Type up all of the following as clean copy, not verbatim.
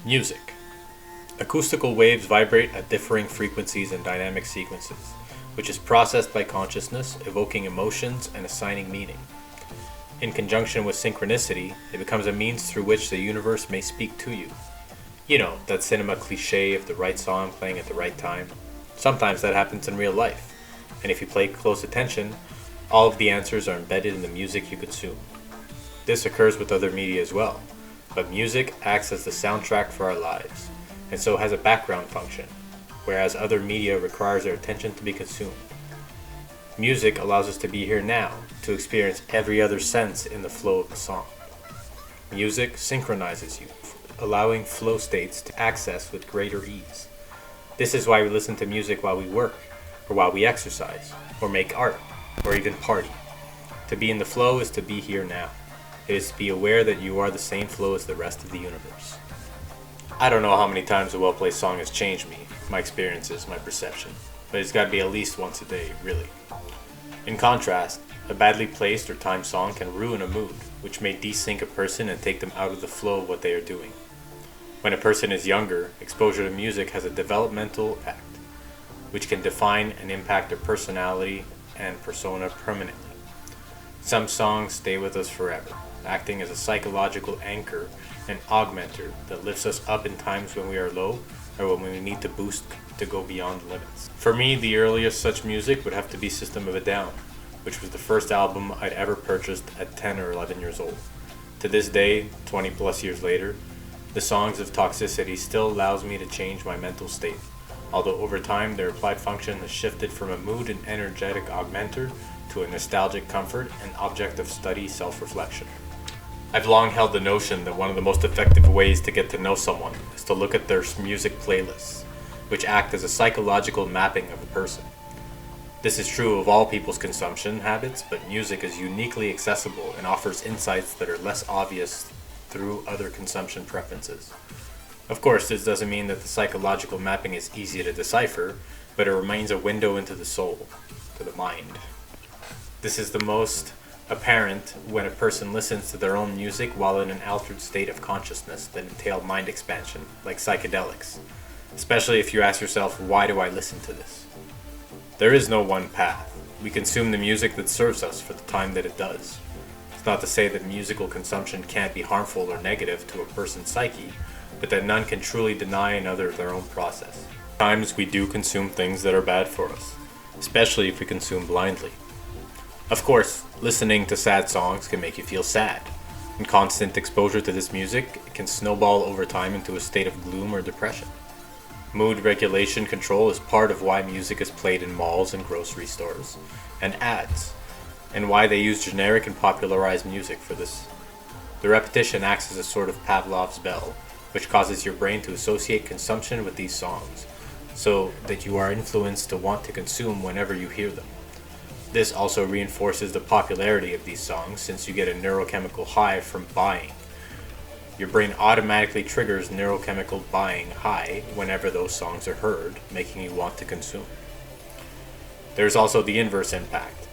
Music. Acoustical waves vibrate at differing frequencies and dynamic sequences, which is processed by consciousness, evoking emotions and assigning meaning. In conjunction with synchronicity, it becomes a means through which the universe may speak to you. You know, that cinema cliche of the right song playing at the right time. Sometimes that happens in real life, and if you pay close attention, all of the answers are embedded in the music you consume. This occurs with other media as well, but music acts as the soundtrack for our lives, and so has a background function, whereas other media requires our attention to be consumed. Music allows us to be here now, to experience every other sense in the flow of the song. Music synchronizes you, allowing flow states to access with greater ease. This is why we listen to music while we work, or while we exercise, or make art, or even party. To be in the flow is to be here now. It is to be aware that you are the same flow as the rest of the universe. I don't know how many times a well-placed song has changed me, my experiences, my perception, but it's got to be at least once a day, really. In contrast, a badly placed or timed song can ruin a mood, which may desync a person and take them out of the flow of what they are doing. When a person is younger, exposure to music has a developmental effect, which can define and impact their personality and persona permanently. Some songs stay with us forever, acting as a psychological anchor and augmenter that lifts us up in times when we are low or when we need to boost to go beyond limits. For me, the earliest such music would have to be System of a Down, which was the first album I'd ever purchased at 10 or 11 years old. To this day, 20 plus years later, the songs of Toxicity still allows me to change my mental state, although over time their applied function has shifted from a mood and energetic augmenter to a nostalgic comfort and object of study self-reflection. I've long held the notion that one of the most effective ways to get to know someone is to look at their music playlists, which act as a psychological mapping of a person. This is true of all people's consumption habits, but music is uniquely accessible and offers insights that are less obvious through other consumption preferences. Of course, this doesn't mean that the psychological mapping is easy to decipher, but it remains a window into the soul, to the mind. This is the most apparent when a person listens to their own music while in an altered state of consciousness that entail mind expansion, like psychedelics, especially if you ask yourself, why do I listen to this? There is no one path. We consume the music that serves us for the time that it does. It's not to say that musical consumption can't be harmful or negative to a person's psyche, but that none can truly deny another their own process. At times we do consume things that are bad for us, especially if we consume blindly. Of course, listening to sad songs can make you feel sad, and constant exposure to this music can snowball over time into a state of gloom or depression. Mood regulation control is part of why music is played in malls and grocery stores, and ads, and why they use generic and popularized music for this. The repetition acts as a sort of Pavlov's bell, which causes your brain to associate consumption with these songs, so that you are influenced to want to consume whenever you hear them. This also reinforces the popularity of these songs since you get a neurochemical high from buying. Your brain automatically triggers neurochemical buying high whenever those songs are heard, making you want to consume. There's also the inverse impact,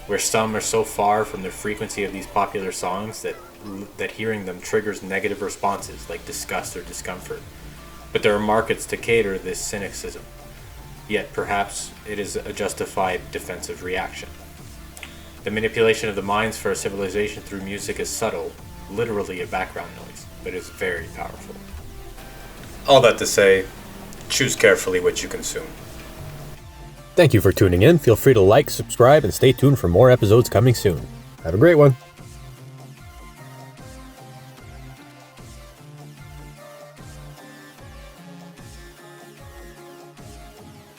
where some are so far from the frequency of these popular songs that hearing them triggers negative responses like disgust or discomfort. But there are markets to cater to this cynicism. Yet perhaps it is a justified defensive reaction. The manipulation of the minds for a civilization through music is subtle, literally a background noise, but is very powerful. All that to say, choose carefully what you consume. Thank you for tuning in. Feel free to like, subscribe, and stay tuned for more episodes coming soon. Have a great one.